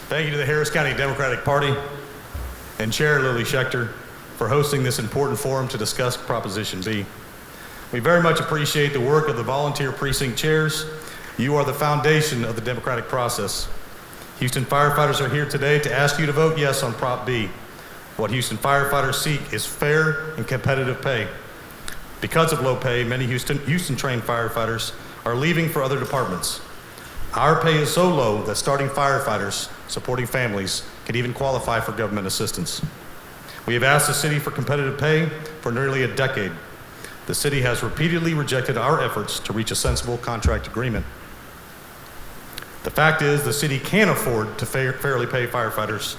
Thank you to the Harris County Democratic Party and Chair Lily Schechter for hosting this important forum to discuss Proposition B. We very much appreciate the work of the volunteer precinct chairs. You are the foundation of the democratic process. Houston firefighters are here today to ask you to vote yes on Prop B. What Houston firefighters seek is fair and competitive pay. Because of low pay, many Houston-trained firefighters are leaving for other departments. Our pay is so low that starting firefighters supporting families can even qualify for government assistance. We have asked the city for competitive pay for nearly a decade. The city has repeatedly rejected our efforts to reach a sensible contract agreement. The fact is, the city can afford to fairly pay firefighters.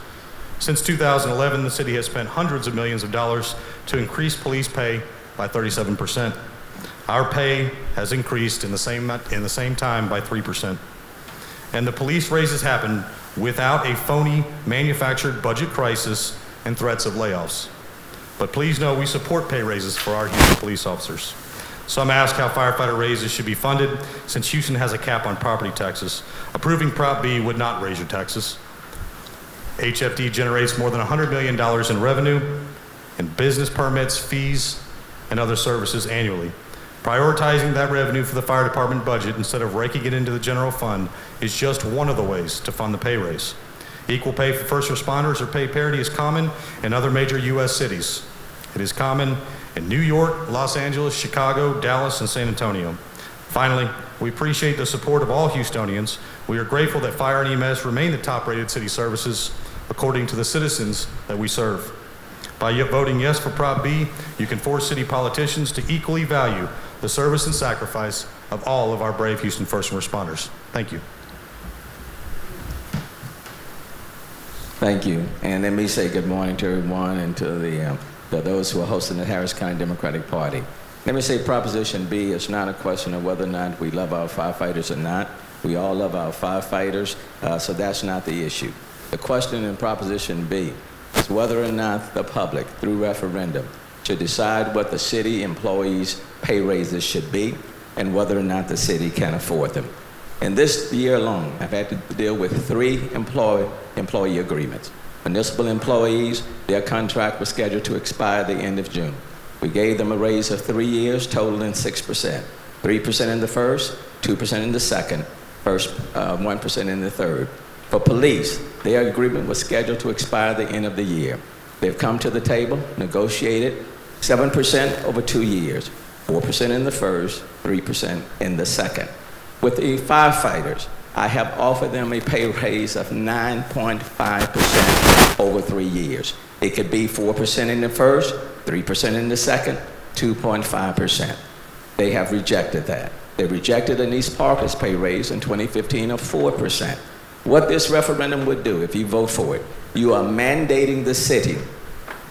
Since 2011, the city has spent hundreds of millions of dollars to increase police pay by 37%. Our pay has increased in the same time by 3%. And the police raises happened without a phony manufactured budget crisis and threats of layoffs. But please know we support pay raises for our Houston police officers. Some ask how firefighter raises should be funded since Houston has a cap on property taxes. Approving Prop B would not raise your taxes. HFD generates more than $100 million in revenue in business permits, fees, and other services annually. Prioritizing that revenue for the fire department budget instead of raking it into the general fund is just one of the ways to fund the pay raise. Equal pay for first responders or pay parity is common in other major U.S. cities. It is common in New York, Los Angeles, Chicago, Dallas, and San Antonio. Finally, we appreciate the support of all Houstonians. We are grateful that fire and EMS remain the top-rated city services according to the citizens that we serve. By voting yes for Prop B, you can force city politicians to equally value the service and sacrifice of all of our brave Houston first responders. Thank you. Thank you. And let me say good morning to everyone and to those who are hosting the Harris County Democratic Party. Let me say Proposition B is not a question of whether or not we love our firefighters or not. We all love our firefighters, so that's not the issue. The question in Proposition B is whether or not the public, through referendum, should decide what the city employees' pay raises should be and whether or not the city can afford them. In this year alone, I've had to deal with 3 employee agreements. Municipal employees, their contract was scheduled to expire the end of June. We gave them a raise of 3 years, totaling 6%. 3% in the first, 2% in the second, 1% in the third. For police, their agreement was scheduled to expire the end of the year. They've come to the table, negotiated 7% over 2 years, 4% in the first, 3% in the second. With the firefighters, I have offered them a pay raise of 9.5% over 3 years. It could be 4% in the first, 3% in the second, 2.5%. They have rejected that. They rejected Anise Parker's pay raise in 2015 of 4%. What this referendum would do, if you vote for it, you are mandating the city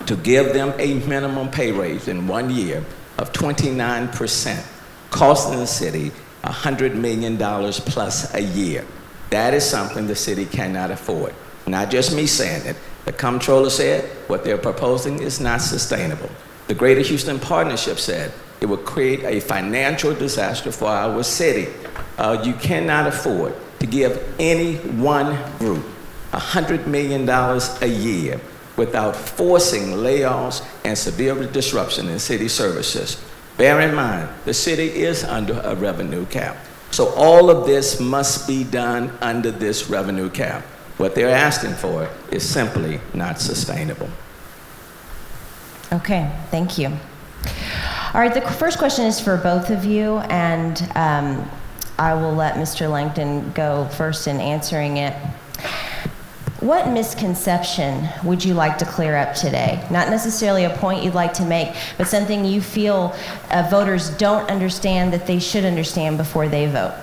to give them a minimum pay raise in 1 year of 29%, costing the city $100 million plus a year. That is something the city cannot afford. Not just me saying it. The comptroller said what they're proposing is not sustainable. The Greater Houston Partnership said it would create a financial disaster for our city. You cannot afford to give any one group $100 million a year without forcing layoffs and severe disruption in city services. Bear in mind, the city is under a revenue cap. So all of this must be done under this revenue cap. What they're asking for is simply not sustainable. Okay, thank you. All right, the first question is for both of you, and I will let Mr. Lancton go first in answering it. What misconception would you like to clear up today? Not necessarily a point you'd like to make, but something you feel voters don't understand that they should understand before they vote.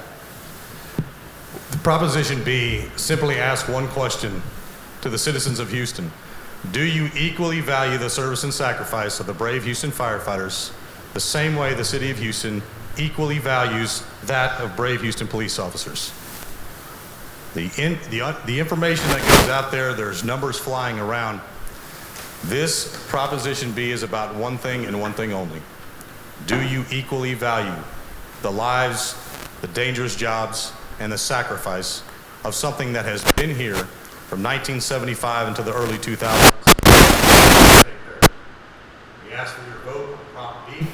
Proposition B simply asks one question to the citizens of Houston. Do you equally value the service and sacrifice of the brave Houston firefighters the same way the city of Houston equally values that of brave Houston police officers? The information that goes out there, there's numbers flying around. This Proposition B is about one thing and one thing only. Do you equally value the lives, the dangerous jobs, and the sacrifice of something that has been here from 1975 until the early 2000s. We ask for your vote on Prop B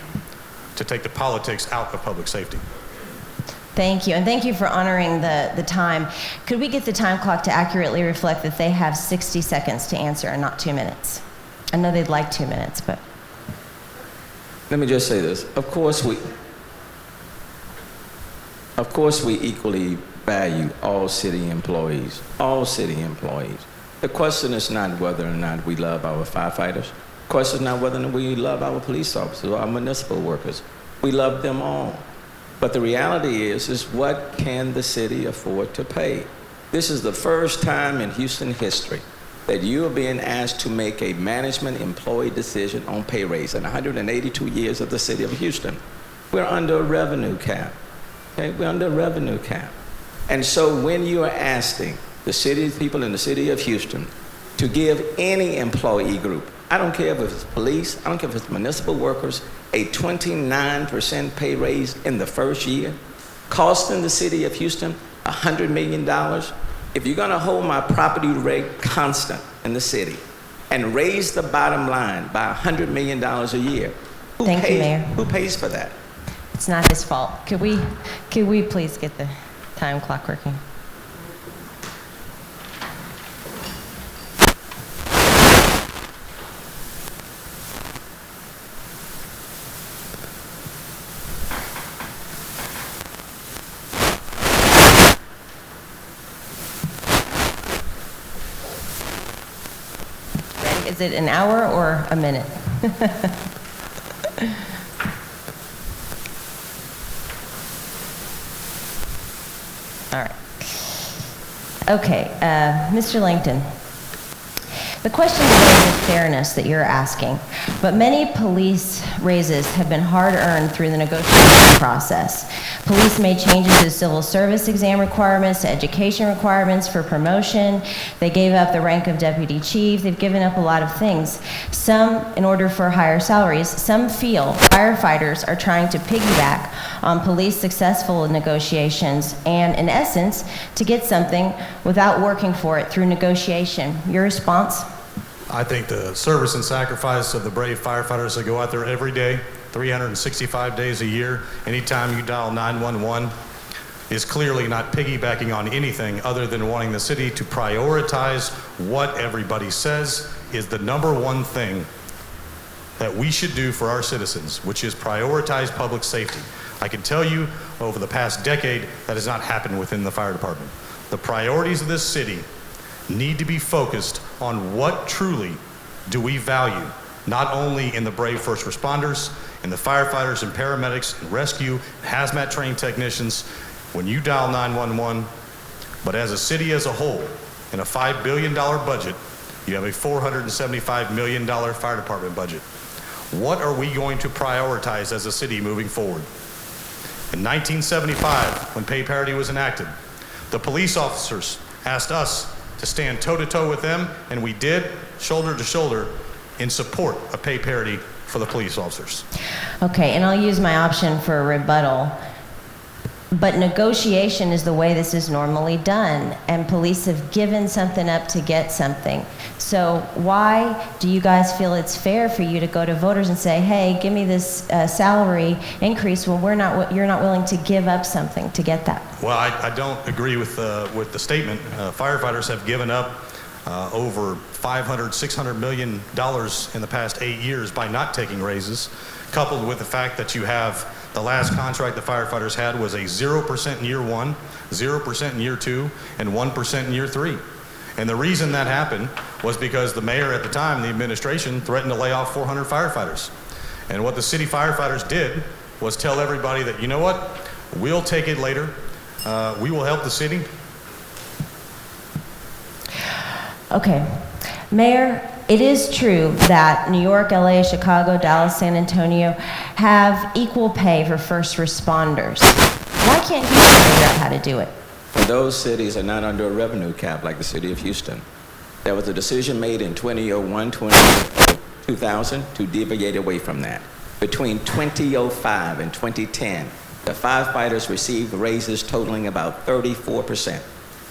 to take the politics out of public safety. Thank you, and thank you for honoring the time. Could we get the time clock to accurately reflect that they have 60 seconds to answer and not 2 minutes? I know they'd like 2 minutes, but... Let me just say this. Of course we equally value all city employees, all city employees. The question is not whether or not we love our firefighters. The question is not whether or not we love our police officers or our municipal workers. We love them all. But the reality is what can the city afford to pay? This is the first time in Houston history that you are being asked to make a management employee decision on pay raise in 182 years of the city of Houston. We're under a revenue cap. Okay? We're under a revenue cap. And so when you are asking the city people in the city of Houston to give any employee group, I don't care if it's police, I don't care if it's municipal workers, a 29% pay raise in the first year, costing the city of Houston $100 million. If you're gonna hold my property rate constant in the city and raise the bottom line by $100 million a year, Thank you, Mayor. Who pays for that? It's not his fault. Could we please get the time clock working? Is it an hour or a minute? All right. Okay, Mr. Lancton. The question is one of fairness that you're asking, but many police raises have been hard-earned through the negotiation process. Police made changes to civil service exam requirements, to education requirements for promotion. They gave up the rank of deputy chief. They've given up a lot of things. Some in order for higher salaries. Some feel firefighters are trying to piggyback on police successful negotiations and, in essence, to get something without working for it through negotiation. Your response? I think the service and sacrifice of the brave firefighters that go out there every day, 365 days a year, anytime you dial 911, is clearly not piggybacking on anything other than wanting the city to prioritize what everybody says is the number one thing that we should do for our citizens, which is prioritize public safety. I can tell you over the past decade that has not happened within the fire department. The priorities of this city need to be focused on what truly do we value, not only in the brave first responders, in the firefighters and paramedics and rescue and hazmat trained technicians when you dial 911, but as a city as a whole, in a $5 billion budget, you have a $475 million fire department budget. What are we going to prioritize as a city moving forward? In 1975, when pay parity was enacted, the police officers asked us to stand toe-to-toe with them, and we did, shoulder to shoulder, in support of pay parity for the police officers. Okay, and I'll use my option for a rebuttal. But negotiation is the way this is normally done, and police have given something up to get something. So why do you guys feel it's fair for you to go to voters and say, hey, give me this salary increase when you're not willing to give up something to get that? Well, I don't agree with the statement. Firefighters have given up over $500–600 million in the past 8 years by not taking raises, coupled with the fact that you have the last contract the firefighters had was a 0% in year 1, 0% in year 2, and 1% in year 3. And the reason that happened was because the mayor at the time, the administration, threatened to lay off 400 firefighters. And what the city firefighters did was tell everybody that, you know what, we'll take it later. We will help the city. Okay. Mayor, it is true that New York, LA, Chicago, Dallas, San Antonio have equal pay for first responders. Why can't you figure out how to do it? Those cities are not under a revenue cap like the city of Houston. There was a decision made in 2001, 2000 to deviate away from that. Between 2005 and 2010, the firefighters received raises totaling about 34%.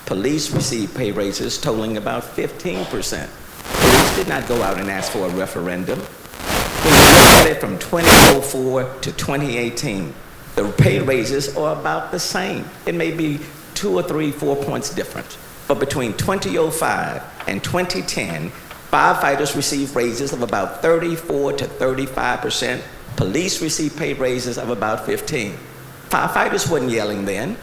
Police received pay raises totaling about 15%. Police did not go out and ask for a referendum. When you look at it from 2004 to 2018, the pay raises are about the same. It may be 2 or 3, 4 points different. But between 2005 and 2010, firefighters received raises of about 34 to 35%. Police received pay raises of about 15. Firefighters weren't yelling then,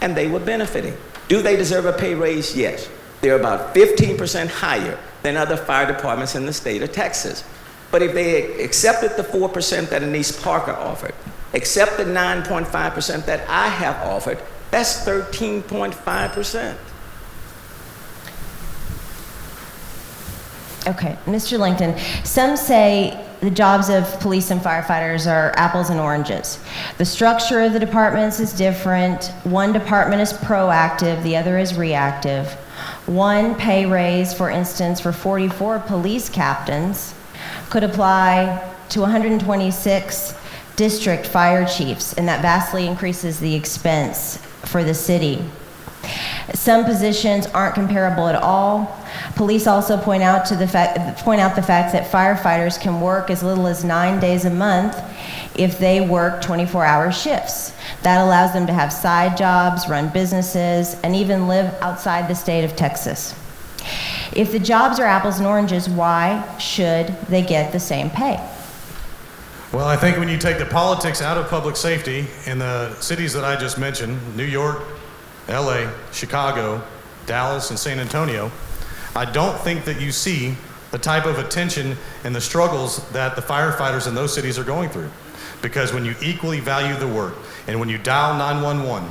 and they were benefiting. Do they deserve a pay raise? Yes. They're about 15% higher than other fire departments in the state of Texas. But if they accepted the 4% that Anise Parker offered, accept the 9.5% that I have offered, that's 13.5%. Okay, Mr. Lancton, some say the jobs of police and firefighters are apples and oranges. The structure of the departments is different. One department is proactive, the other is reactive. One pay raise, for instance, for 44 police captains could apply to 126 district fire chiefs, and that vastly increases the expense for the city. Some positions aren't comparable at all. Police also point out the fact that firefighters can work as little as 9 days a month if they work 24-hour shifts. That allows them to have side jobs, run businesses, and even live outside the state of Texas. If the jobs are apples and oranges, why should they get the same pay? Well, I think when you take the politics out of public safety in the cities that I just mentioned, New York, LA, Chicago, Dallas, and San Antonio, I don't think that you see the type of attention and the struggles that the firefighters in those cities are going through. Because when you equally value the work, and when you dial 911,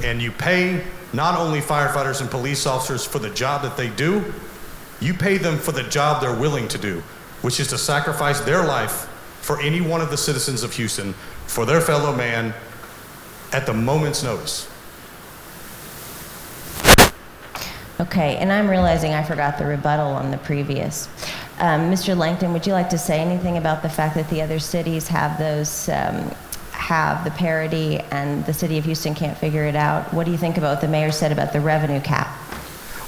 and you pay not only firefighters and police officers for the job that they do, you pay them for the job they're willing to do, which is to sacrifice their life for any one of the citizens of Houston, for their fellow man, at the moment's notice. Okay, and I'm realizing I forgot the rebuttal on the previous. Mr. Lancton, would you like to say anything about the fact that the other cities have those, have the parity and the city of Houston can't figure it out? What do you think about what the mayor said about the revenue cap?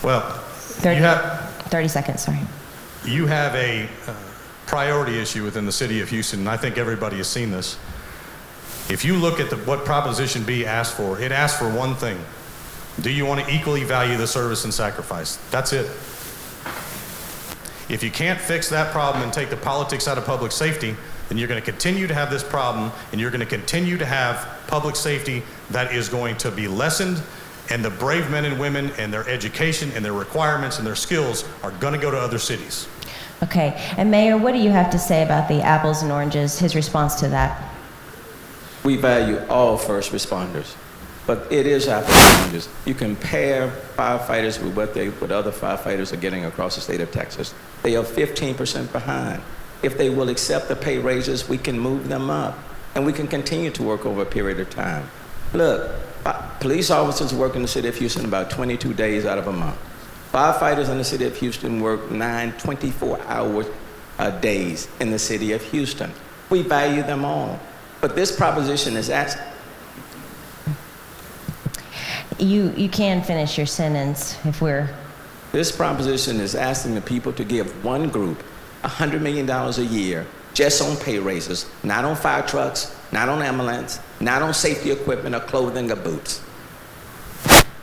Well, 30 seconds, sorry. You have a priority issue within the city of Houston, and I think everybody has seen this. If you look at what Proposition B asked for, it asked for one thing. Do you want to equally value the service and sacrifice? That's it. If you can't fix that problem and take the politics out of public safety, then you're going to continue to have this problem, and you're going to continue to have public safety that is going to be lessened, and the brave men and women and their education and their requirements and their skills are going to go to other cities. Okay, and Mayor, what do you have to say about the apples and oranges, his response to that? We value all first responders, but it is apples and oranges. You compare firefighters with what other firefighters are getting across the state of Texas. They are 15% behind. If they will accept the pay raises, we can move them up, and we can continue to work over a period of time. Look, police officers work in the city of Houston about 22 days out of a month. Firefighters in the city of Houston work 9 24-hour days in the city of Houston. We value them all. But this proposition is asking... You can finish your sentence if we're... This proposition is asking the people to give one group $100 million a year just on pay raises, not on fire trucks, not on ambulance, not on safety equipment or clothing or boots.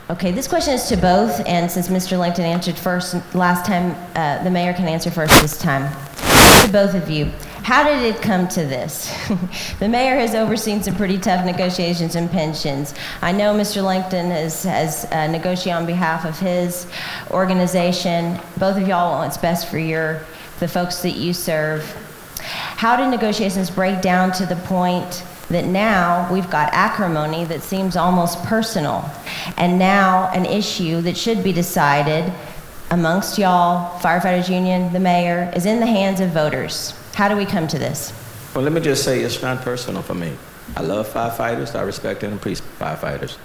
Okay, this question is to both, and since Mr. Lancton answered first last time, the mayor can answer first this time. To both of you, how did it come to this? The mayor has overseen some pretty tough negotiations and pensions. I know Mr. Lancton has negotiated on behalf of his organization. Both of y'all want what's best for the folks that you serve. How did negotiations break down to the point that now we've got acrimony that seems almost personal, and now an issue that should be decided amongst y'all, Firefighters Union, the mayor, is in the hands of voters? How do we come to this? Well, let me just say it's not personal for me. I love firefighters. I respect and appreciate firefighters.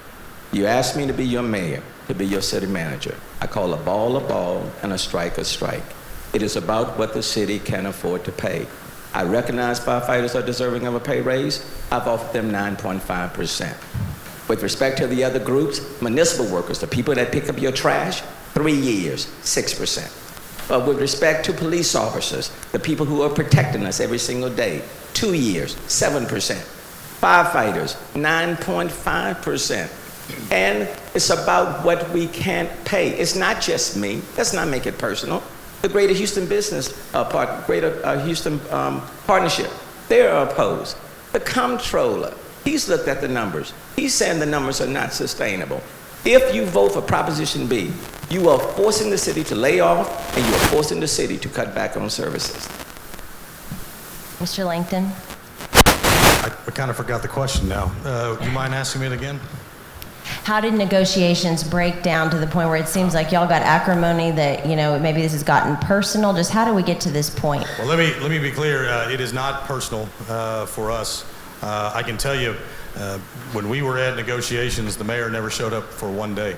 You asked me to be your mayor, to be your city manager. I call a ball and a strike. It is about what the city can afford to pay. I recognize firefighters are deserving of a pay raise. I've offered them 9.5%. With respect to the other groups, municipal workers, the people that pick up your trash, 3 years, 6%. But with respect to police officers, the people who are protecting us every single day, 2 years, 7%. Firefighters, 9.5%. And it's about what we can't pay. It's not just me. Let's not make it personal. The Greater Houston Houston Partnership, they're opposed. The comptroller, he's looked at the numbers. He's saying the numbers are not sustainable. If you vote for Proposition B, you are forcing the city to lay off, and you are forcing the city to cut back on services. Mr. Lancton? I kind of forgot the question now. You mind asking me it again? How did negotiations break down to the point where it seems like y'all got acrimony that, maybe this has gotten personal? Just how do we get to this point? Well, let me be clear. It is not personal for us. I can tell you, when we were at negotiations, the mayor never showed up for one day.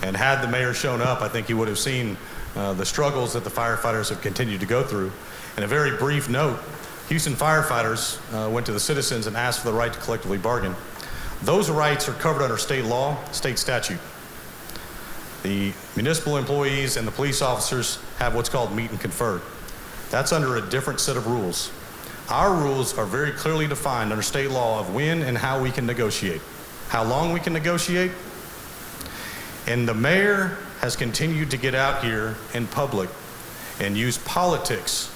And had the mayor shown up, I think he would have seen the struggles that the firefighters have continued to go through. And a very brief note, Houston firefighters went to the citizens and asked for the right to collectively bargain. Those rights are covered under state law, state statute. The municipal employees and the police officers have what's called meet and confer. That's under a different set of rules. Our rules are very clearly defined under state law of when and how we can negotiate, how long we can negotiate. And the mayor has continued to get out here in public and use politics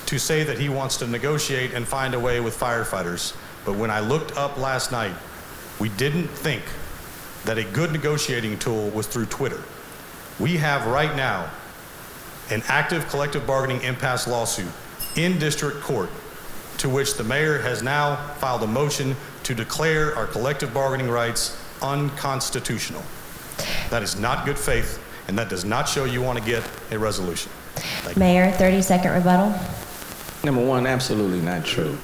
to say that he wants to negotiate and find a way with firefighters. But when I looked up last night, we didn't think that a good negotiating tool was through Twitter. We have right now an active collective bargaining impasse lawsuit in district court, to which the mayor has now filed a motion to declare our collective bargaining rights unconstitutional. That is not good faith, and that does not show you want to get a resolution. Thank you. Mayor, 30-second rebuttal. Number one, absolutely not true.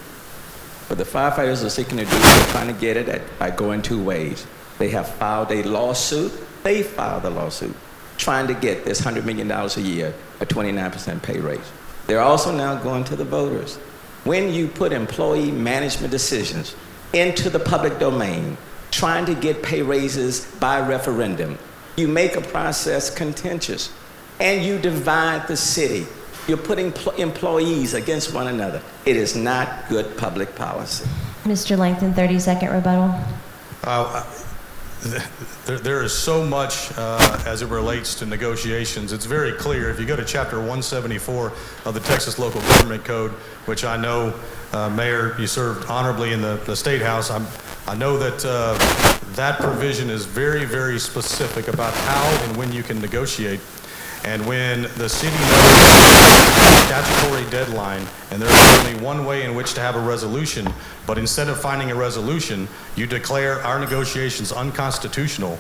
What the firefighters are seeking to do is trying to get it by going 2 ways. They have filed a lawsuit. They filed a lawsuit trying to get this $100 million a year, a 29% pay raise. They're also now going to the voters. When you put employee management decisions into the public domain, trying to get pay raises by referendum, you make a process contentious, and you divide the city. You're putting employees against one another. It is not good public policy. Mr. Lancton, 30-second rebuttal. There is so much as it relates to negotiations. It's very clear. If you go to Chapter 174 of the Texas Local Government Code, which I know, Mayor, you served honorably in the State House, I know that that provision is very, very specific about how and when you can negotiate. And when the city knows the statutory deadline, and there is only one way in which to have a resolution, but instead of finding a resolution, you declare our negotiations unconstitutional,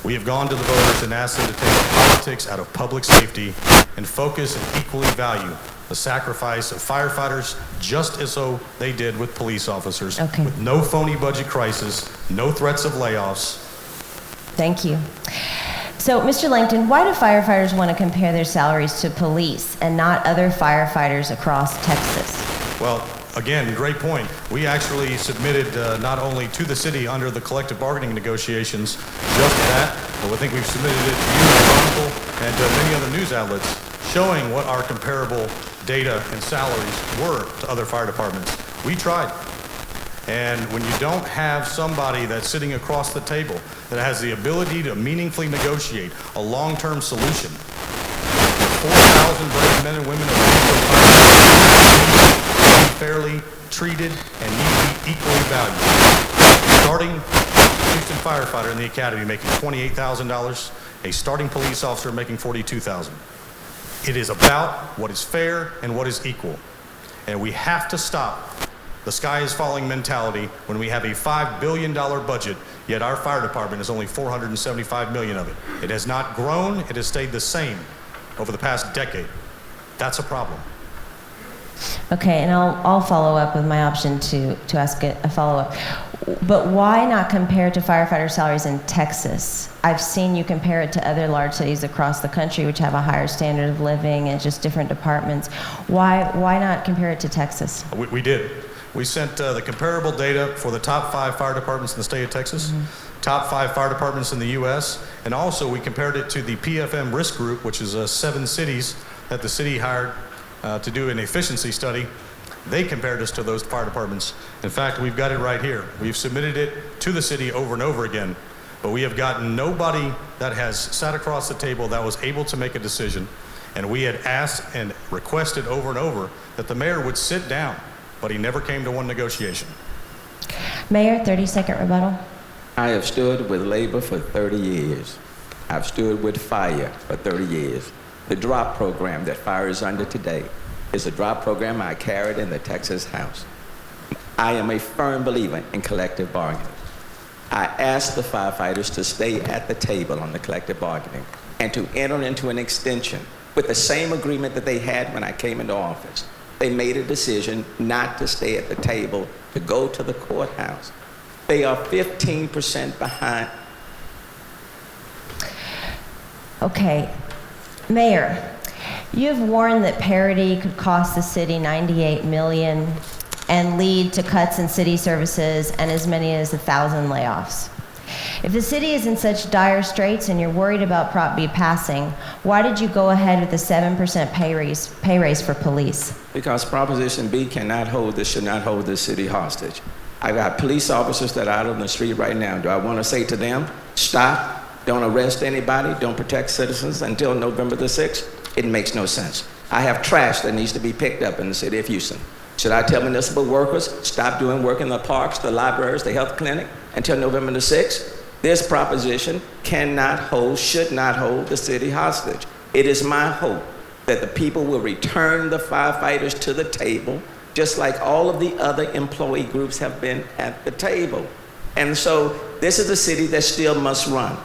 we have gone to the voters and asked them to take politics out of public safety and focus and equally value the sacrifice of firefighters, just as so they did with police officers, with no phony budget crisis, no threats of layoffs. Thank you. So, Mr. Lancton, why do firefighters want to compare their salaries to police and not other firefighters across Texas? Well, again, great point. We actually submitted not only to the city under the collective bargaining negotiations just that, but I think we've submitted it to you, the Chronicle, and to many other news outlets, showing what our comparable data and salaries were to other fire departments. We tried. And when you don't have somebody that's sitting across the table that has the ability to meaningfully negotiate a long-term solution, 4,000 brave men and women of need to be fairly treated and need to be equally valued. Starting Houston firefighter in the academy making $28,000, a starting police officer making $42,000. It is about what is fair and what is equal. And we have to stop the sky is falling mentality when we have a $5 billion budget, yet our fire department is only $475 million of it. It has not grown, it has stayed the same over the past decade. That's a problem. Okay, and I'll follow up with my option to ask a follow-up. But why not compare it to firefighter salaries in Texas? I've seen you compare it to other large cities across the country which have a higher standard of living and just different departments. Why not compare it to Texas? We did. We sent the comparable data for the top 5 fire departments in the state of Texas, top 5 fire departments in the U.S., and also we compared it to the PFM risk group, which is 7 cities that the city hired to do an efficiency study. They compared us to those fire departments. In fact, we've got it right here. We've submitted it to the city over and over again, but we have gotten nobody that has sat across the table that was able to make a decision. And we had asked and requested over and over that the mayor would sit down, but he never came to one negotiation. Mayor, 30-second rebuttal. I have stood with labor for 30 years. I've stood with fire for 30 years. The DROP program that fire is under today is a DROP program I carried in the Texas House. I am a firm believer in collective bargaining. I asked the firefighters to stay at the table on the collective bargaining and to enter into an extension with the same agreement that they had when I came into office. They made a decision not to stay at the table, to go to the courthouse. They are 15% behind. Okay. Mayor, you have warned that parity could cost the city $98 million and lead to cuts in city services and as many as 1,000 layoffs. If the city is in such dire straits and you're worried about Prop B passing, why did you go ahead with the 7% pay raise for police? Because Proposition B should not hold the city hostage. I got police officers that are out on the street right now. Do I want to say to them, stop, don't arrest anybody, don't protect citizens until November the 6th? It makes no sense. I have trash that needs to be picked up in the city of Houston. Should I tell municipal workers, stop doing work in the parks, the libraries, the health clinic until November the 6th? This proposition cannot hold, should not hold the city hostage. It is my hope that the people will return the firefighters to the table, just like all of the other employee groups have been at the table. And so this is a city that still must run.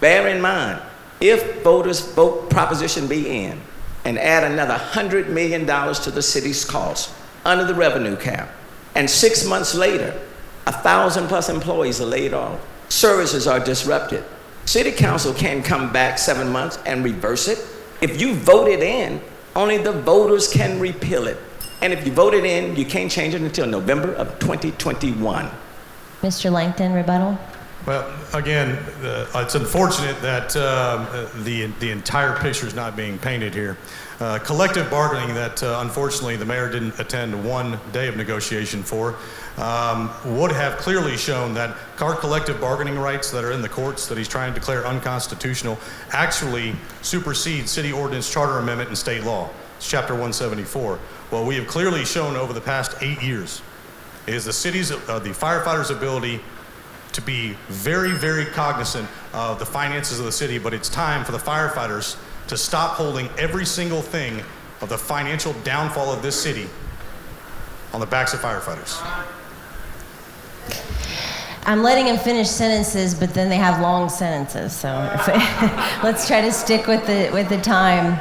Bear in mind, if voters vote Proposition B in and add another $100 million to the city's cost under the revenue cap, and 6 months later, 1,000+ employees are laid off, services are disrupted, city council can come back 7 months and reverse it. If you vote it in, only the voters can repeal it. And if you vote it in, you can't change it until November of 2021. Mr. Lancton, rebuttal. Well, again, it's unfortunate that the entire picture is not being painted here. Collective bargaining that unfortunately the mayor didn't attend one day of negotiation for would have clearly shown that our collective bargaining rights that are in the courts that he's trying to declare unconstitutional actually supersede city ordinance charter amendment and state law. It's chapter 174. What we have clearly shown over the past 8 years is the city's, the firefighters' ability to be very, very cognizant of the finances of the city, but it's time for the firefighters to stop holding every single thing of the financial downfall of this city on the backs of firefighters. I'm letting them finish sentences, but then they have long sentences, so let's try to stick with the time.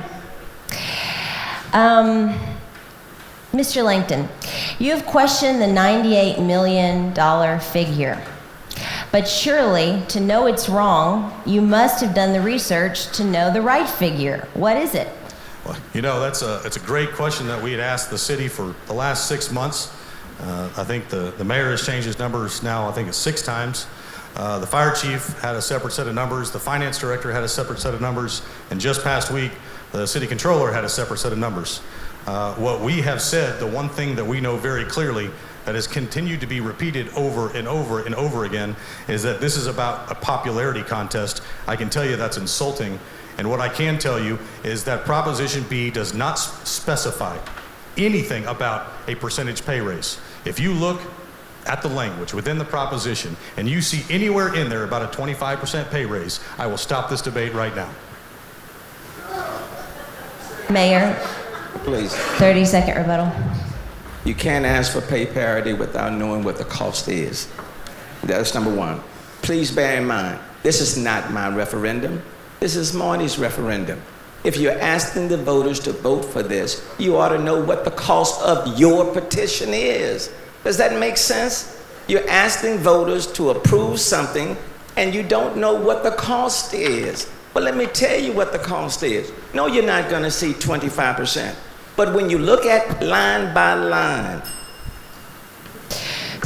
Mr. Lancton, you have questioned the $98 million figure. But surely, to know it's wrong, you must have done the research to know the right figure. What is it? Well, you know, it's a great question that we had asked the city for the last 6 months. I think the mayor has changed his numbers now, I think it's 6 times. The fire chief had a separate set of numbers. The finance director had a separate set of numbers. And just past week, the city controller had a separate set of numbers. What we have said, the one thing that we know very clearly that has continued to be repeated over and over and over again is that this is about a popularity contest. I can tell you that's insulting. And what I can tell you is that Proposition B does not specify anything about a percentage pay raise. If you look at the language within the proposition and you see anywhere in there about a 25% pay raise, I will stop this debate right now. Mayor, Please. 30-second rebuttal. You can't ask for pay parity without knowing what the cost is. That's number one. Please bear in mind, this is not my referendum. This is Marty's referendum. If you're asking the voters to vote for this, you ought to know what the cost of your petition is. Does that make sense? You're asking voters to approve something and you don't know what the cost is. But let me tell you what the cost is. No, you're not going to see 25%. But when you look at line by line,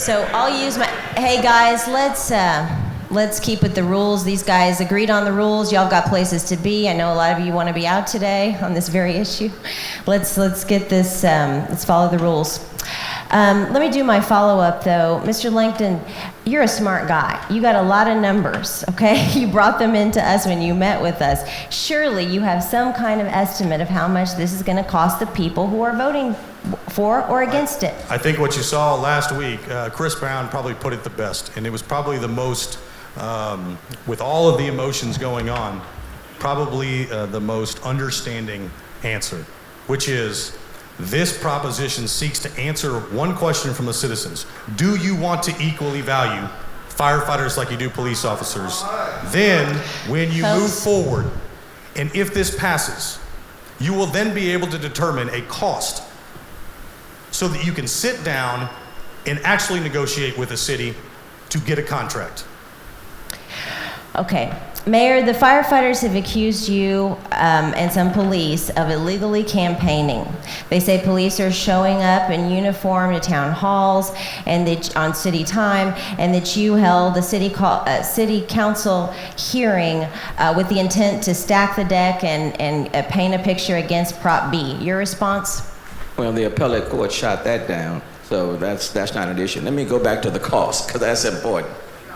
So I'll use my, hey guys, let's keep with the rules. These guys agreed on the rules. Y'all got places to be. I know a lot of you want to be out today on this very issue. Let's get this, let's follow the rules. Let me do my follow-up, though. Mr. Lancton, you're a smart guy. You got a lot of numbers, okay? You brought them into us when you met with us. Surely you have some kind of estimate of how much this is going to cost the people who are voting for or against it. I think what you saw last week, Chris Brown probably put it the best, and it was probably the most, with all of the emotions going on, probably the most understanding answer, which is, this proposition seeks to answer one question from the citizens. Do you want to equally value firefighters like you do police officers? Then, when you move forward, and if this passes, you will then be able to determine a cost so that you can sit down and actually negotiate with the city to get a contract. Okay. Mayor, the firefighters have accused you and some police of illegally campaigning. They say police are showing up in uniform to town halls and that on city time, and that you held a city council hearing with the intent to stack the deck and paint a picture against Prop B. Your response? Well, the appellate court shot that down, so that's not an issue. Let me go back to the cost, because that's important.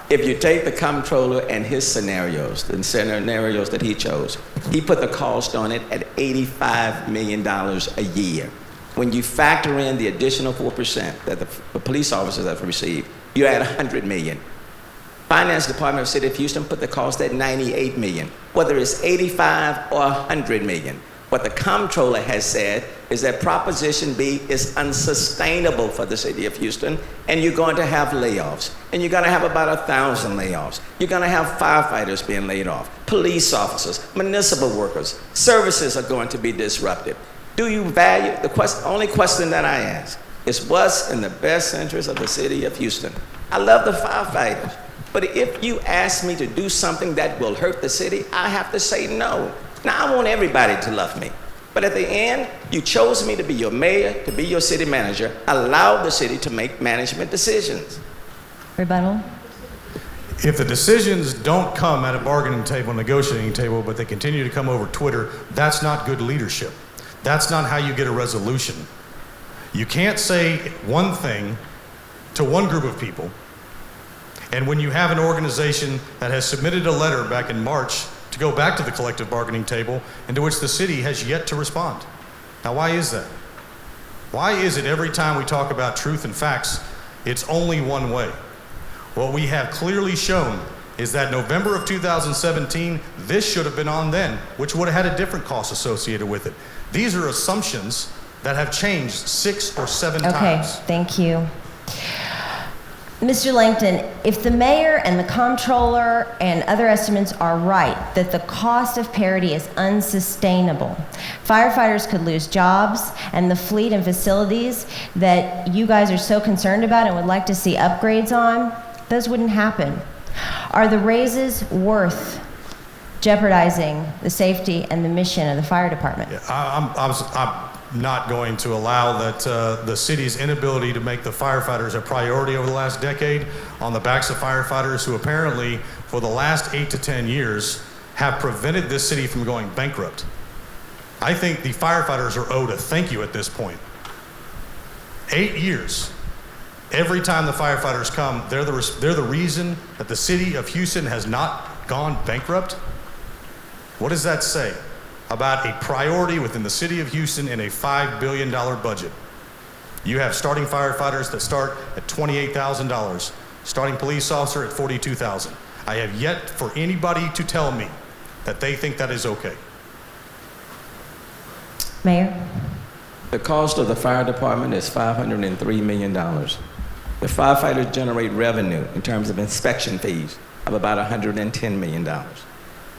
If you take the comptroller and his scenarios, the scenarios that he chose, he put the cost on it at $85 million a year. When you factor in the additional 4% that the police officers have received, you're at $100 million. Finance Department of City of Houston put the cost at $98 million, whether it's 85 or $100 million. What the comptroller has said is that Proposition B is unsustainable for the city of Houston, and you're going to have layoffs, and you're going to have about 1,000 layoffs. You're going to have firefighters being laid off, police officers, municipal workers. Services are going to be disrupted. Do you value, only question that I ask is what's in the best interest of the city of Houston? I love the firefighters, but if you ask me to do something that will hurt the city, I have to say no. Now, I want everybody to love me, but at the end, you chose me to be your mayor, to be your city manager, allow the city to make management decisions. Rebuttal? If the decisions don't come at a bargaining table, negotiating table, but they continue to come over Twitter, that's not good leadership. That's not how you get a resolution. You can't say one thing to one group of people, and when you have an organization that has submitted a letter back in March to go back to the collective bargaining table, and to which the city has yet to respond. Now, why is that? Why is it every time we talk about truth and facts, it's only one way? What we have clearly shown is that November of 2017, this should have been on then, which would have had a different cost associated with it. These are assumptions that have changed 6 or 7 times. Okay, thank you. Mr. Lancton, if the mayor and the comptroller and other estimates are right, that the cost of parity is unsustainable, firefighters could lose jobs, and the fleet and facilities that you guys are so concerned about and would like to see upgrades on, those wouldn't happen. Are the raises worth jeopardizing the safety and the mission of the fire department? Yeah, I'm not going to allow that the city's inability to make the firefighters a priority over the last decade on the backs of firefighters who apparently for the last 8 to 10 years have prevented this city from going bankrupt. I think the firefighters are owed a thank you at this point. 8 years. Every time the firefighters come, they're the reason that the city of Houston has not gone bankrupt. What does that say about a priority within the city of Houston in a $5 billion budget? You have starting firefighters that start at $28,000, starting police officer at $42,000. I have yet for anybody to tell me that they think that is okay. Mayor? The cost of the fire department is $503 million. The firefighters generate revenue in terms of inspection fees of about $110 million.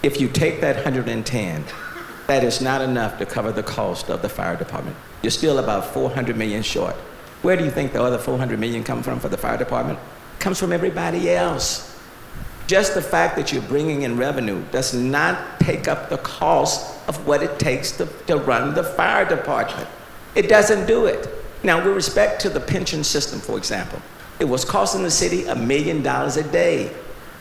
If you take that 110, that is not enough to cover the cost of the fire department. You're still about $400 million short. Where do you think the other $400 million come from for the fire department? It comes from everybody else. Just the fact that you're bringing in revenue does not take up the cost of what it takes to run the fire department. It doesn't do it. Now, with respect to the pension system, for example, It was costing the city $1 million a day.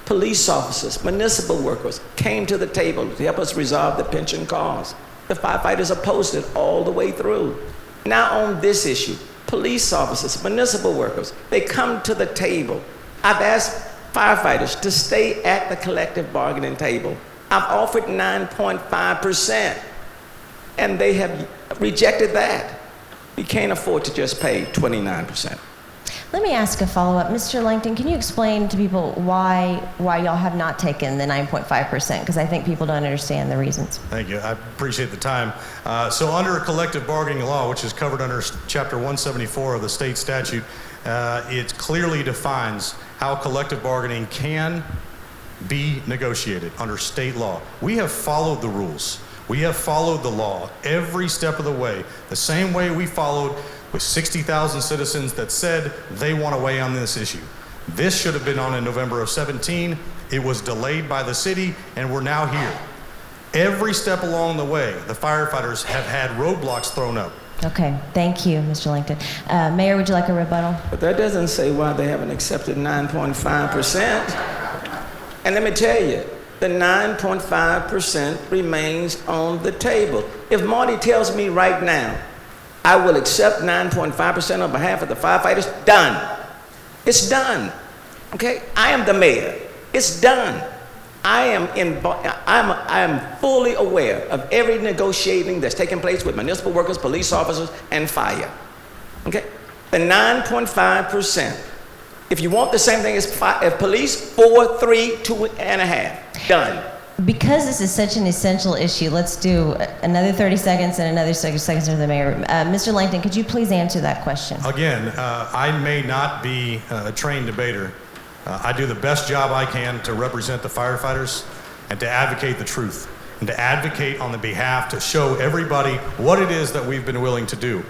Police officers, municipal workers came to the table to help us resolve the pension cause. The firefighters opposed it all the way through. Now on this issue, police officers, municipal workers, they come to the table. I've asked firefighters to stay at the collective bargaining table. I've offered 9.5%, and they have rejected that. We can't afford to just pay 29%. Let me ask a follow-up. Mr. Lancton, can you explain to people why y'all have not taken the 9.5%? Because I think people don't understand the reasons. Thank you. I appreciate the time. So under collective bargaining law, which is covered under Chapter 174 of the state statute, it clearly defines how collective bargaining can be negotiated under state law. We have followed the rules. We have followed the law every step of the way, the same way we followed with 60,000 citizens that said they want to weigh on this issue. This should have been on in November of 17. It was delayed by the city, and we're now here. Every step along the way, the firefighters have had roadblocks thrown up. Okay, thank you, Mr. Lancton. Mayor, would you like a rebuttal? But that doesn't say why they haven't accepted 9.5%. And let me tell you, the 9.5% remains on the table. If Marty tells me right now, I will accept 9.5% on behalf of the firefighters, done. It's done. Okay? I am the mayor. It's done. I am fully aware of every negotiating that's taking place with municipal workers, police officers, and fire. Okay? The 9.5%. If you want the same thing as police, 4, 3, 2.5. Done. Because this is such an essential issue, let's do another 30 seconds and another 30 seconds for the mayor. Mr. Lancton, could you please answer that question? Again, I may not be a trained debater. I do the best job I can to represent the firefighters and to advocate the truth and to advocate on the behalf to show everybody what it is that we've been willing to do.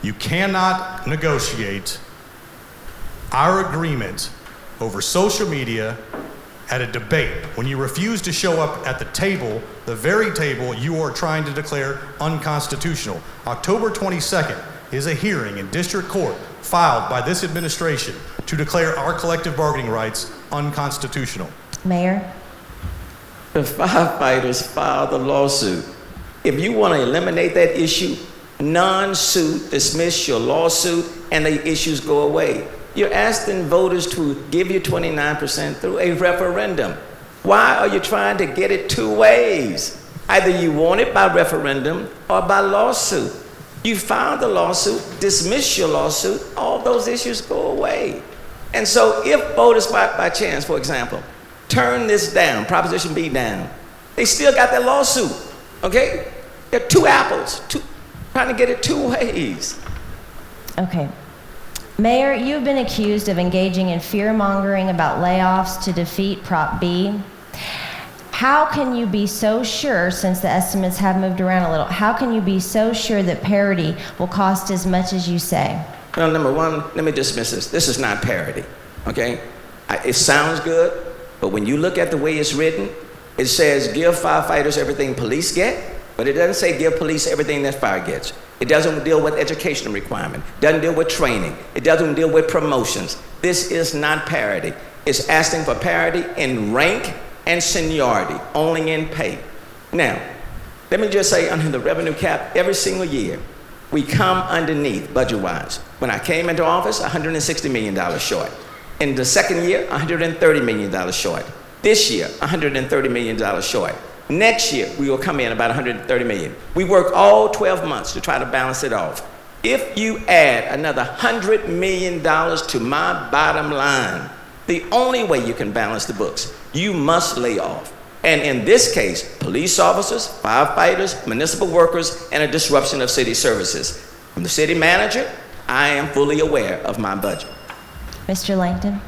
You cannot negotiate our agreement over social media at a debate when you refuse to show up at the table, the very table you are trying to declare unconstitutional. October 22nd is a hearing in district court filed by this administration to declare our collective bargaining rights unconstitutional. Mayor? The firefighters filed the lawsuit. If you want to eliminate that issue, non-suit, dismiss your lawsuit, and the issues go away. You're asking voters to give you 29% through a referendum. Why are you trying to get it two ways? Either you want it by referendum or by lawsuit. You filed the lawsuit, dismiss your lawsuit, all those issues go away. And so if voters by chance, for example, turn this down, Proposition B down, they still got their lawsuit, okay? There are two apples, trying to get it two ways. Okay. Mayor, you've been accused of engaging in fear-mongering about layoffs to defeat Prop B. How can you be so sure, since the estimates have moved around a little, how can you be so sure that parity will cost as much as you say? Well, number one, let me dismiss this. This is not parity, okay? It sounds good, but when you look at the way it's written, it says give firefighters everything police get, but it doesn't say give police everything that fire gets. It doesn't deal with education requirement. It doesn't deal with training. It doesn't deal with promotions. This is not parity. It's asking for parity in rank and seniority, only in pay. Now, let me just say under the revenue cap, every single year, we come underneath budget-wise. When I came into office, $160 million short. In the second year, $130 million short. This year, $130 million short. Next year, we will come in about $130 million. We work all 12 months to try to balance it off. If you add another $100 million to my bottom line, the only way you can balance the books, you must lay off. And in this case, police officers, firefighters, municipal workers, and a disruption of city services. From the city manager, I am fully aware of my budget. Mr. Lancton?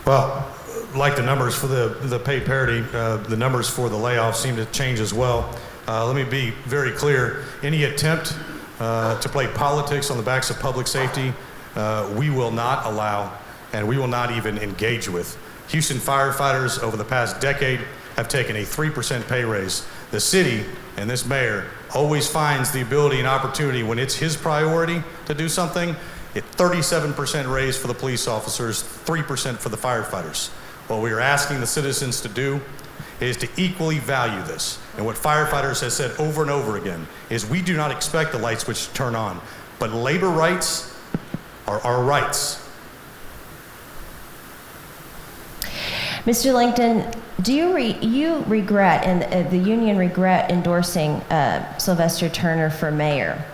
Well, like the numbers for the pay parity, the numbers for the layoffs seem to change as well. Let me be very clear. Any attempt to play politics on the backs of public safety, we will not allow, and we will not even engage with. Houston firefighters over the past decade have taken a 3% pay raise. The city and this mayor always finds the ability and opportunity when it's his priority to do something. a 37% raise for the police officers, 3% for the firefighters. What we are asking the citizens to do is to equally value this. And what Firefighters has said over and over again is we do not expect the light switch to turn on, but labor rights are our rights. Mr. Lancton, do you regret, and the union regret endorsing Sylvester Turner for mayor?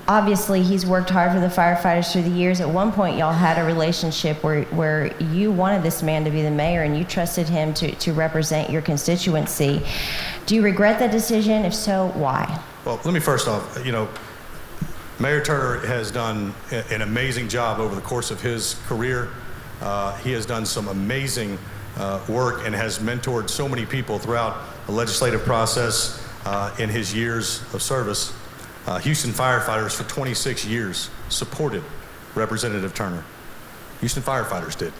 Obviously, he's worked hard for the firefighters through the years. At one point, y'all had a relationship where you wanted this man to be the mayor and you trusted him to represent your constituency. Do you regret that decision? If so, why? Well, let me first off, Mayor Turner has done an amazing job over the course of his career. He has done some amazing work and has mentored so many people throughout the legislative process in his years of service. Houston Firefighters for 26 years supported Representative Turner. Houston Firefighters did.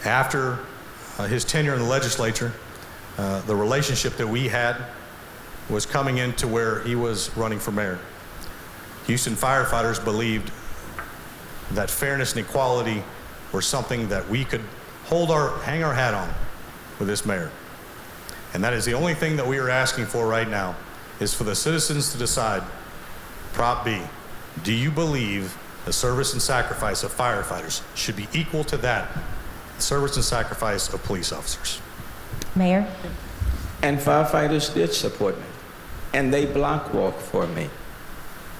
After his tenure in the legislature, the relationship that we had was coming into where he was running for mayor. Houston Firefighters believed that fairness and equality were something that we could hang our hat on with this mayor. And that is the only thing that we are asking for right now, is for the citizens to decide, Prop B, do you believe the service and sacrifice of firefighters should be equal to that service and sacrifice of police officers? Mayor? And firefighters did support me, and they block walked for me.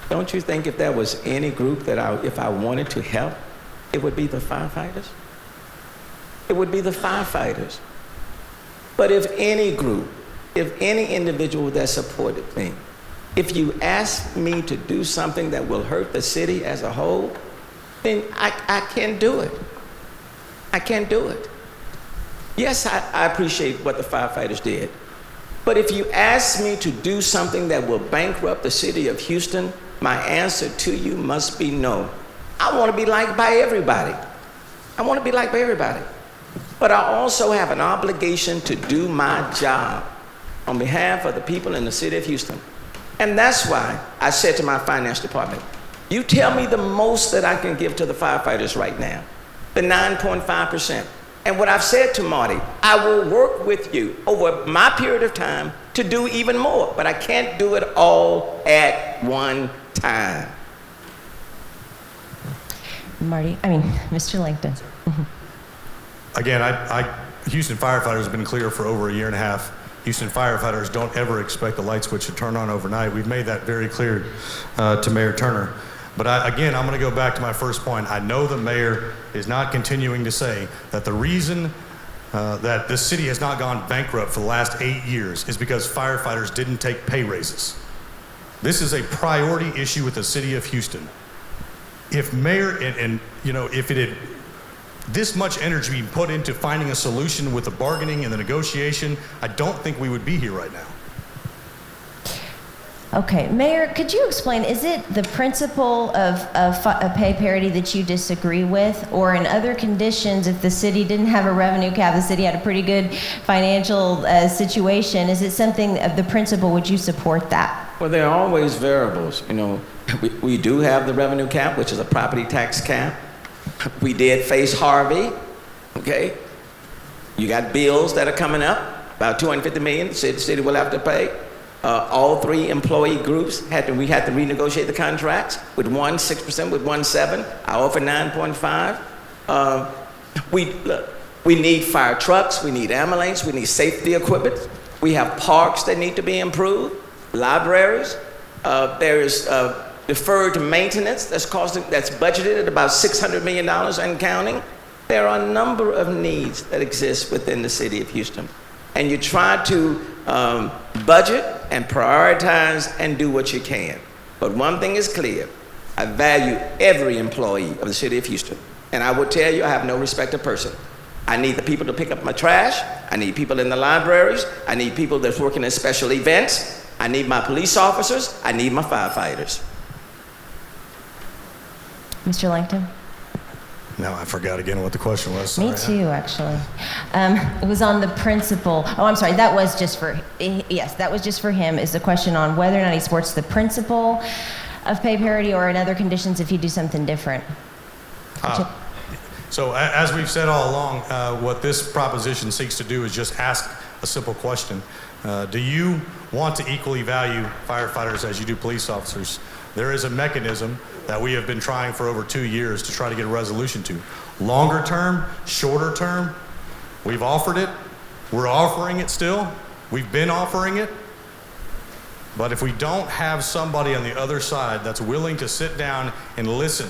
Don't you think if there was any group that if I wanted to help, it would be the firefighters? It would be the firefighters. But if any group, if any individual that supported me, if you ask me to do something that will hurt the city as a whole, then I can't do it. I can't do it. Yes, I appreciate what the firefighters did. But if you ask me to do something that will bankrupt the city of Houston, my answer to you must be no. I want to be liked by everybody. I want to be liked by everybody. But I also have an obligation to do my job on behalf of the people in the city of Houston. And that's why I said to my finance department, you tell me the most that I can give to the firefighters right now, the 9.5%. And what I've said to Marty, I will work with you over my period of time to do even more, but I can't do it all at one time. Mr. Lancton. Again, Houston Firefighters have been clear for over a year and a half. Houston Firefighters don't ever expect the light switch to turn on overnight. We've made that very clear to Mayor Turner. But I'm going to go back to my first point. I know the mayor is not continuing to say that the reason that this city has not gone bankrupt for the last 8 years is because firefighters didn't take pay raises. This is a priority issue with the city of Houston. If mayor if it had this much energy being put into finding a solution with the bargaining and the negotiation, I don't think we would be here right now. Okay, Mayor, could you explain, is it the principle of pay parity that you disagree with? Or in other conditions, if the city didn't have a revenue cap, the city had a pretty good financial situation, is it something of the principle, would you support that? Well, there are always variables. We do have the revenue cap, which is a property tax cap. We did face Harvey, okay? You got bills that are coming up, about $250 million, the city will have to pay. All three employee groups we had to renegotiate the contracts, with one 6%, with one 7%. I offer 9.5. We need fire trucks, we need ambulance, we need safety equipment. We have parks that need to be improved, libraries. There is deferred maintenance that's budgeted at about $600 million and counting. There are a number of needs that exist within the city of Houston. And you try to budget and prioritize and do what you can. But one thing is clear, I value every employee of the city of Houston. And I will tell you, I have no respect of person. I need the people to pick up my trash. I need people in the libraries. I need people that's working in special events. I need my police officers. I need my firefighters. Mr. Lancton? No, I forgot again what the question was. Me too, actually. It was on the principle. Oh, I'm sorry. That was just for him. Is the question on whether or not he supports the principle of pay parity, or in other conditions if you do something different? So as we've said all along, what this proposition seeks to do is just ask a simple question. Do you want to equally value firefighters as you do police officers? There is a mechanism that we have been trying for over 2 years to try to get a resolution to. Longer term, shorter term, we've offered it. We're offering it still. We've been offering it. But if we don't have somebody on the other side that's willing to sit down and listen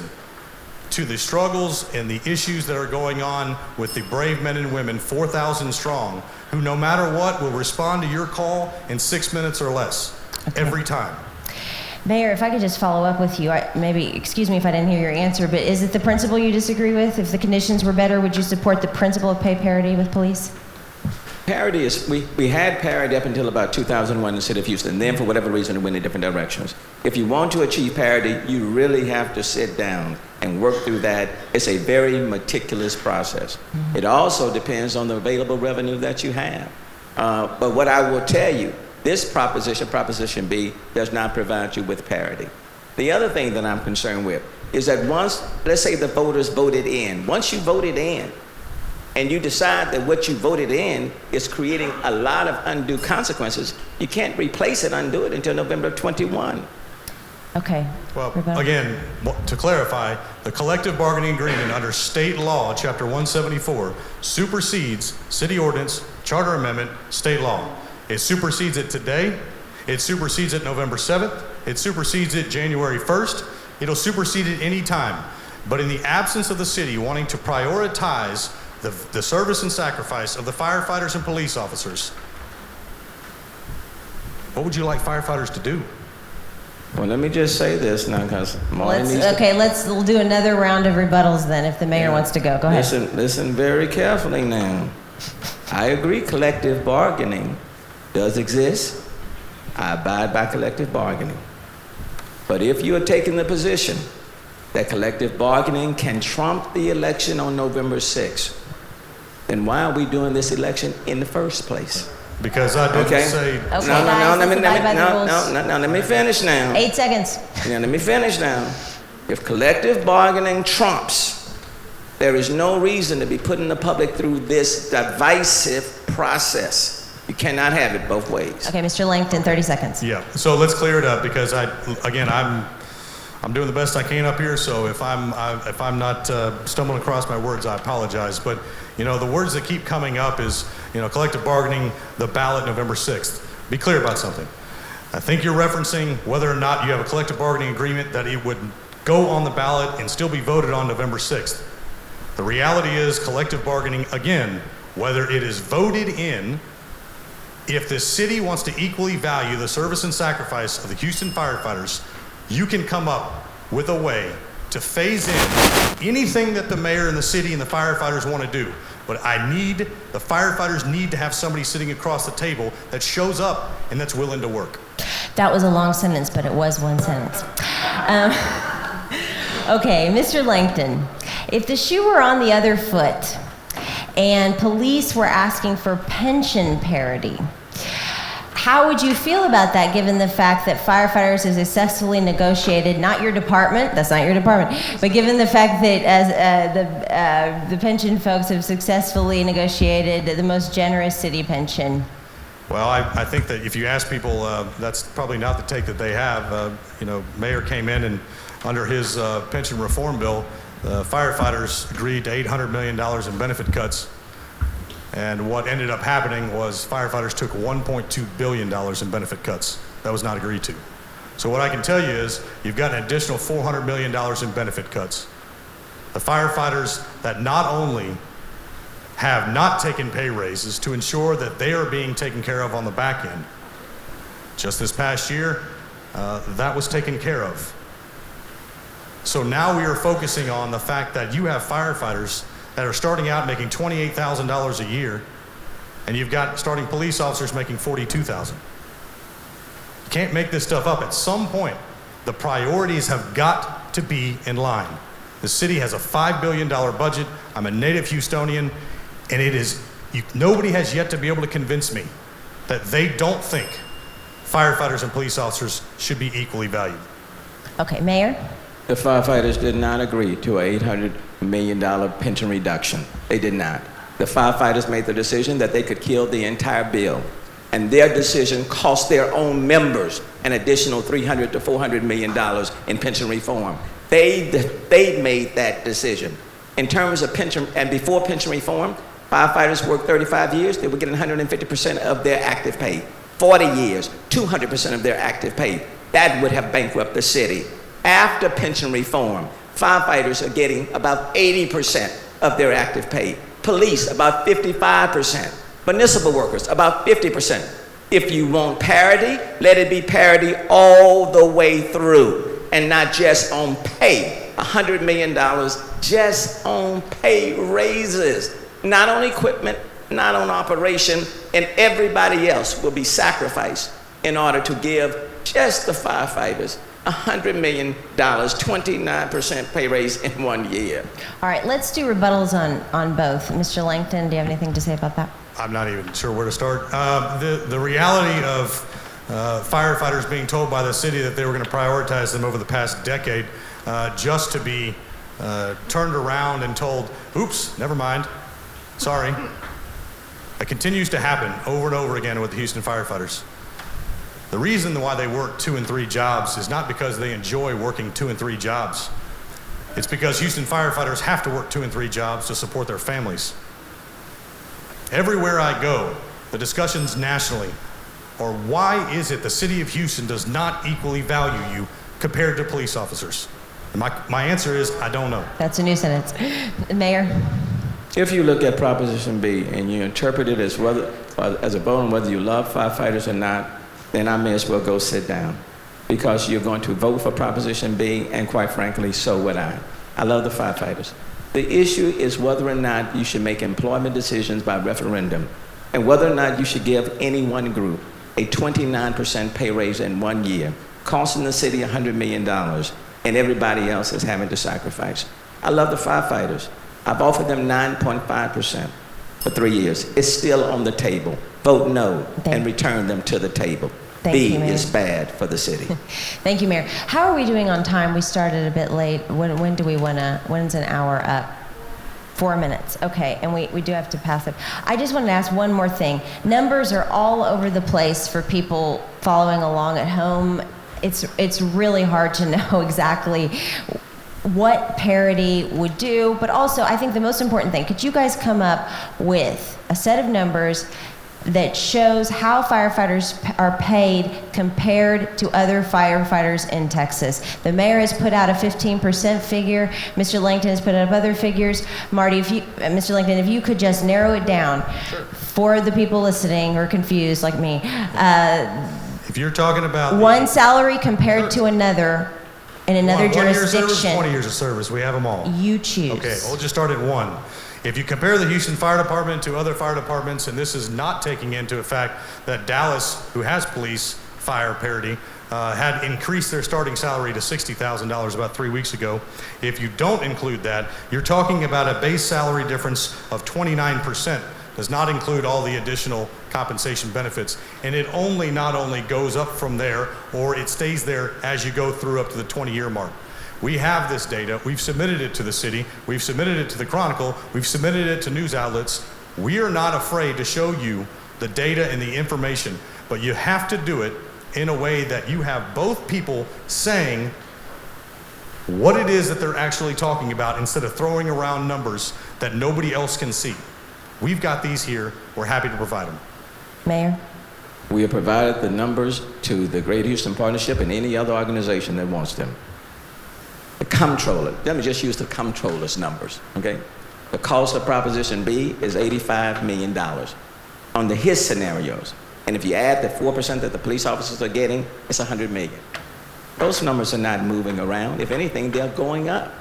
to the struggles and the issues that are going on with the brave men and women, 4,000 strong, who no matter what will respond to your call in 6 minutes or less, every time. Mayor, if I could just follow up with you, excuse me if I didn't hear your answer, but is it the principle you disagree with? If the conditions were better, would you support the principle of pay parity with police? Parity is, we had parity up until about 2001 in the city of Houston. Then, for whatever reason, it went in different directions. If you want to achieve parity, you really have to sit down and work through that. It's a very meticulous process. Mm-hmm. It also depends on the available revenue that you have. But what I will tell you, this proposition, Proposition B, does not provide you with parity. The other thing that I'm concerned with is that once, let's say the voters voted in, once you voted in, and you decide that what you voted in is creating a lot of undue consequences, you can't replace it, undo it until November 21. Okay. Well, Rebuttal. again, to clarify, the collective bargaining agreement under state law, Chapter 174, supersedes city ordinance, charter amendment, state law. It supersedes it today. It supersedes it November 7th. It supersedes it January 1st. It'll supersede it any time. But in the absence of the city wanting to prioritize the service and sacrifice of the firefighters and police officers, what would you like firefighters to do? Well, let me just say this now, because we'll do another round of rebuttals then, if the mayor wants to go. Go ahead. Listen very carefully now. I agree collective bargaining does exist. I abide by collective bargaining. But if you are taking the position that collective bargaining can trump the election on November 6th, then why are we doing this election in the first place? Because I didn't say... Okay, let me finish now. 8 seconds. Now, let me finish now. If collective bargaining trumps, there is no reason to be putting the public through this divisive process. You cannot have it both ways. Okay, Mr. Lancton, 30 seconds. Yeah, so let's clear it up, because I'm doing the best I can up here, so if I'm not stumbling across my words, I apologize. But, the words that keep coming up is, collective bargaining, the ballot November 6th. Be clear about something. I think you're referencing whether or not you have a collective bargaining agreement that it would go on the ballot and still be voted on November 6th. The reality is collective bargaining, again, whether it is voted in, if the city wants to equally value the service and sacrifice of the Houston firefighters, you can come up with a way to phase in anything that the mayor and the city and the firefighters want to do. But the firefighters need to have somebody sitting across the table that shows up and that's willing to work. That was a long sentence, but it was one sentence. Okay, Mr. Lancton, if the shoe were on the other foot and police were asking for pension parity, how would you feel about that, given the fact that firefighters have successfully negotiated, not your department, that's not your department, but given the fact that as the pension folks have successfully negotiated the most generous city pension? Well, I think that if you ask people, that's probably not the take that they have. Mayor came in and under his pension reform bill, firefighters agreed to $800 million in benefit cuts. And what ended up happening was firefighters took $1.2 billion in benefit cuts. That was not agreed to. So what I can tell you is you've got an additional $400 million in benefit cuts. The firefighters that not only have not taken pay raises to ensure that they are being taken care of on the back end. Just this past year, that was taken care of. So now we are focusing on the fact that you have firefighters that are starting out making $28,000 a year, and you've got starting police officers making $42,000. You can't make this stuff up. At some point, the priorities have got to be in line. The city has a $5 billion budget. I'm a native Houstonian, and nobody has yet to be able to convince me that they don't think firefighters and police officers should be equally valued. Okay, Mayor? The firefighters did not agree to a $800 million pension reduction. They did not. The firefighters made the decision that they could kill the entire bill. And their decision cost their own members an additional $300 to $400 million in pension reform. They made that decision. In terms of pension, and before pension reform, firefighters worked 35 years, they were getting 150% of their active pay. 40 years, 200% of their active pay. That would have bankrupted the city. After pension reform, firefighters are getting about 80% of their active pay. Police, about 55%. Municipal workers, about 50%. If you want parity, let it be parity all the way through, and not just on pay. $100 million just on pay raises, not on equipment, not on operation, and everybody else will be sacrificed in order to give just the firefighters $100 million, 29% pay raise in 1 year. All right, let's do rebuttals on both. Mr. Lancton, do you have anything to say about that? I'm not even sure where to start. The reality of firefighters being told by the city that they were going to prioritize them over the past decade just to be turned around and told, oops, never mind, sorry. It continues to happen over and over again with the Houston firefighters. The reason why they work 2 and 3 jobs is not because they enjoy working 2 and 3 jobs. It's because Houston firefighters have to work 2 and 3 jobs to support their families. Everywhere I go, the discussions nationally are why is it the city of Houston does not equally value you compared to police officers? And my answer is, I don't know. That's a new sentence. Mayor? If you look at Proposition B and you interpret it as a vote on whether you love firefighters or not, then I may as well go sit down, because you're going to vote for Proposition B, and quite frankly, so would I. I love the firefighters. The issue is whether or not you should make employment decisions by referendum, and whether or not you should give any one group a 29% pay raise in 1 year, costing the city $100 million, and everybody else is having to sacrifice. I love the firefighters. I've offered them 9.5% for 3 years. It's still on the table. Vote no and return them to the table. B is bad for the city. Thank you, Mayor. How are we doing on time? We started a bit late. When do we want to, when's an hour up? 4 minutes. Okay, and we do have to pass it. I just wanted to ask one more thing. Numbers are all over the place for people following along at home. It's really hard to know exactly what parity would do, but also I think the most important thing, could you guys come up with a set of numbers that shows how firefighters are paid compared to other firefighters in Texas? The mayor has put out a 15% figure. Mr. Lancton has put up other figures. Marty, Mr. Lancton, if you could just narrow it down for the people listening who are confused like me. If you're talking about one salary compared to another in another 1 year of jurisdiction. service, 20 years of service, we have them all. You choose. Okay, we'll just start at 1. If you compare the Houston Fire Department to other fire departments, and this is not taking into effect that Dallas, who has police fire parity, had increased their starting salary to $60,000 about 3 weeks ago. If you don't include that, you're talking about a base salary difference of 29%. Does not include all the additional compensation benefits. And it not only goes up from there, or it stays there as you go through up to the 20-year mark. We have this data. We've submitted it to the city. We've submitted it to the Chronicle. We've submitted it to news outlets. We are not afraid to show you the data and the information, but you have to do it in a way that you have both people saying what it is that they're actually talking about instead of throwing around numbers that nobody else can see. We've got these here. We're happy to provide them. Mayor? We have provided the numbers to the Great Houston Partnership and any other organization that wants them. The comptroller, let me just use the comptroller's numbers, okay? The cost of Proposition B is $85 million under his scenarios. And if you add the 4% that the police officers are getting, it's $100 million. Those numbers are not moving around. If anything, they're going up.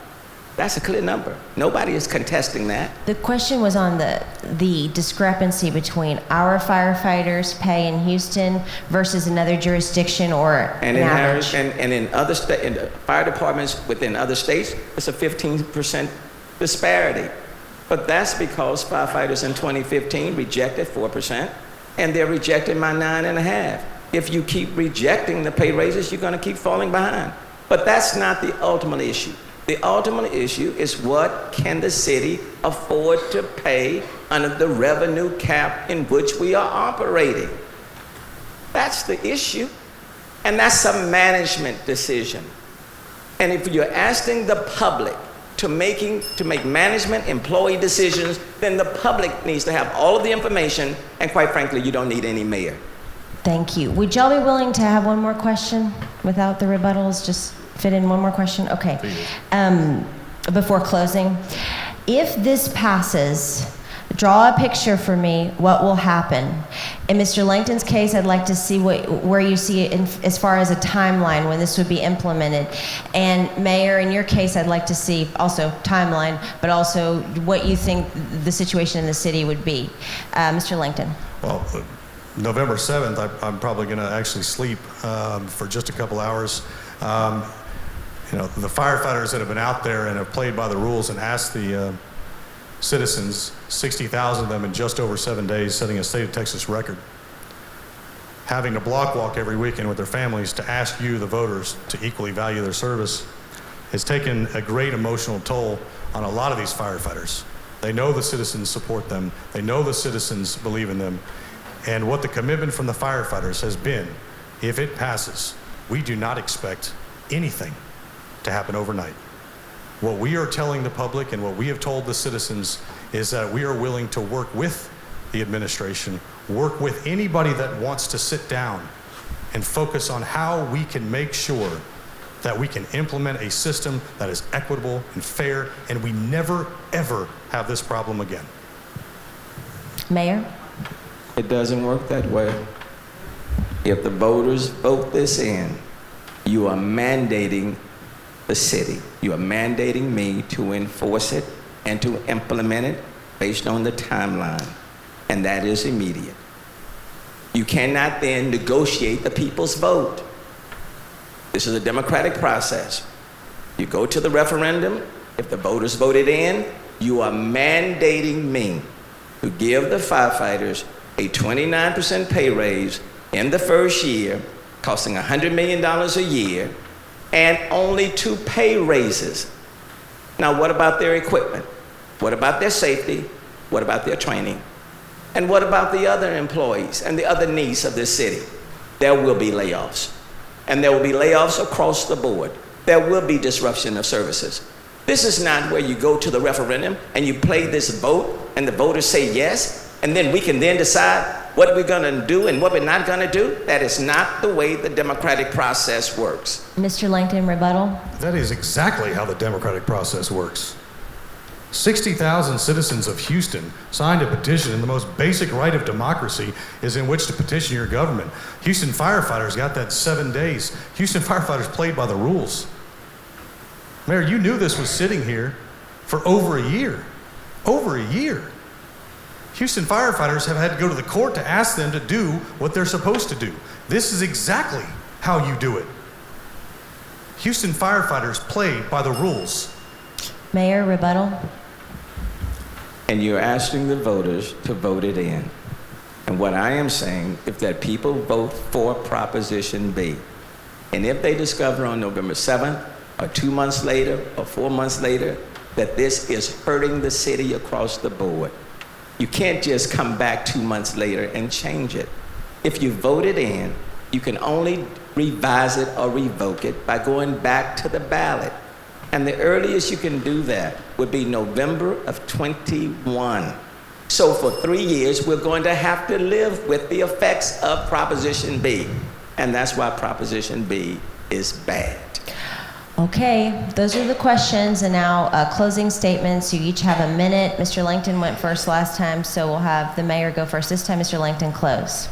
That's a clear number. Nobody is contesting that. The question was on the discrepancy between our firefighters' pay in Houston versus another jurisdiction or and an in average. And in other in the fire departments within other states, it's a 15% disparity. But that's because firefighters in 2015 rejected 4%, and they're rejecting my 9.5%. If you keep rejecting the pay raises, you're going to keep falling behind. But that's not the ultimate issue. The ultimate issue is what can the city afford to pay under the revenue cap in which we are operating? That's the issue. And that's a management decision. And if you're asking the public to make management employee decisions, then the public needs to have all of the information, and quite frankly, you don't need any mayor. Thank you. Would y'all be willing to have one more question without the rebuttals? Just fit in one more question? Okay. Before closing, if this passes, draw a picture for me what will happen. In Mr. Lancton's case, I'd like to see where you see it as far as a timeline when this would be implemented. And Mayor, in your case, I'd like to see also timeline, but also what you think the situation in the city would be. Mr. Lancton. Well, November 7th, I'm probably going to actually sleep for just a couple hours. You know, the firefighters that have been out there and have played by the rules and asked the citizens, 60,000 of them in just over 7 days, setting a state of Texas record, having to block walk every weekend with their families to ask you, the voters, to equally value their service, has taken a great emotional toll on a lot of these firefighters. They know the citizens support them. They know the citizens believe in them. And what the commitment from the firefighters has been, if it passes, we do not expect anything to happen overnight. What we are telling the public and what we have told the citizens is that we are willing to work with the administration, work with anybody that wants to sit down and focus on how we can make sure that we can implement a system that is equitable and fair, and we never, ever have this problem again. Mayor? It doesn't work that way. If the voters vote this in, you are mandating the city. You are mandating me to enforce it and to implement it based on the timeline, and that is immediate. You cannot then negotiate the people's vote. This is a democratic process. You go to the referendum. If the voters voted in, you are mandating me to give the firefighters a 29% pay raise in the first year, costing $100 million a year, and only 2 pay raises. Now, what about their equipment? What about their safety? What about their training? And what about the other employees and the other needs of this city? There will be layoffs. And there will be layoffs across the board. There will be disruption of services. This is not where you go to the referendum and you play this vote and the voters say yes, and then we can then decide what we're going to do and what we're not going to do. That is not the way the democratic process works. Mr. Lancton, rebuttal. That is exactly how the democratic process works. 60,000 citizens of Houston signed a petition, and the most basic right of democracy is in which to petition your government. Houston firefighters got that 7 days. Houston firefighters played by the rules. Mayor, you knew this was sitting here for over a year. Over a year. Houston firefighters have had to go to the court to ask them to do what they're supposed to do. This is exactly how you do it. Houston firefighters play by the rules. Mayor, rebuttal. And you're asking the voters to vote it in. And what I am saying is that people vote for Proposition B. And if they discover on November 7th, or 2 months later, or 4 months later, that this is hurting the city across the board, you can't just come back 2 months later and change it. If you vote it in, you can only revise it or revoke it by going back to the ballot. And the earliest you can do that would be November of 21. So for 3 years, we're going to have to live with the effects of Proposition B. And that's why Proposition B is bad. Okay, those are the questions, and now closing statements. You each have a minute. Mr. Lancton went first last time, so we'll have the mayor go first. This time, Mr. Lancton, close.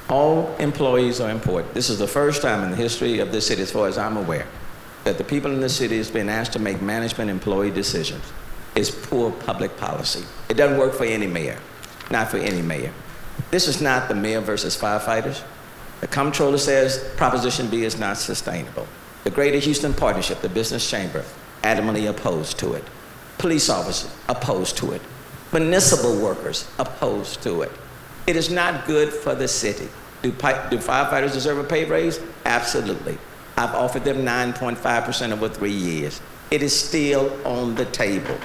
All employees are important. This is the first time in the history of this city, as far as I'm aware, that the people in the city has been asked to make management employee decisions. It's poor public policy. It doesn't work for any mayor, not for any mayor. This is not the mayor versus firefighters. The comptroller says Proposition B is not sustainable. The Greater Houston Partnership, the business chamber, adamantly opposed to it. Police officers opposed to it. Municipal workers opposed to it. It is not good for the city. Do firefighters deserve a pay raise? Absolutely. I've offered them 9.5% over 3 years. It is still on the table.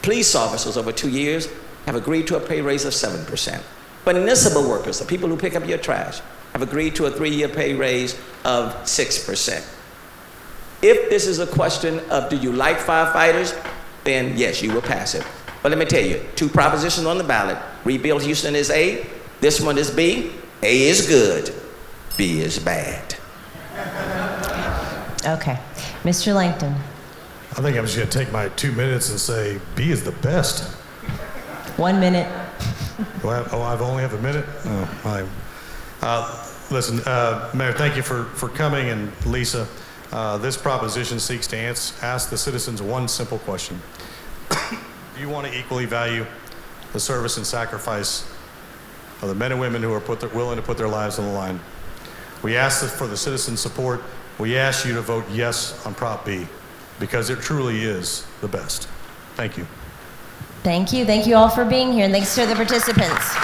Police officers over 2 years have agreed to a pay raise of 7%. But municipal workers, the people who pick up your trash, have agreed to a 3-year pay raise of 6%. If this is a question of do you like firefighters, then yes, you will pass it. But let me tell you, 2 propositions on the ballot. Rebuild Houston is A, this one is B. A is good, B is bad. Okay. Mr. Lancton. I think I'm just going to take my 2 minutes and say B is the best. 1 minute. I've only have a minute? Listen, Mayor, thank you for coming, and Lisa, this proposition seeks to ask the citizens one simple question. Do you want to equally value the service and sacrifice of the men and women who are willing to put their lives on the line? We ask for the citizen support. We ask you to vote yes on Prop B, because it truly is the best. Thank you. Thank you. Thank you all for being here, and thanks to the participants.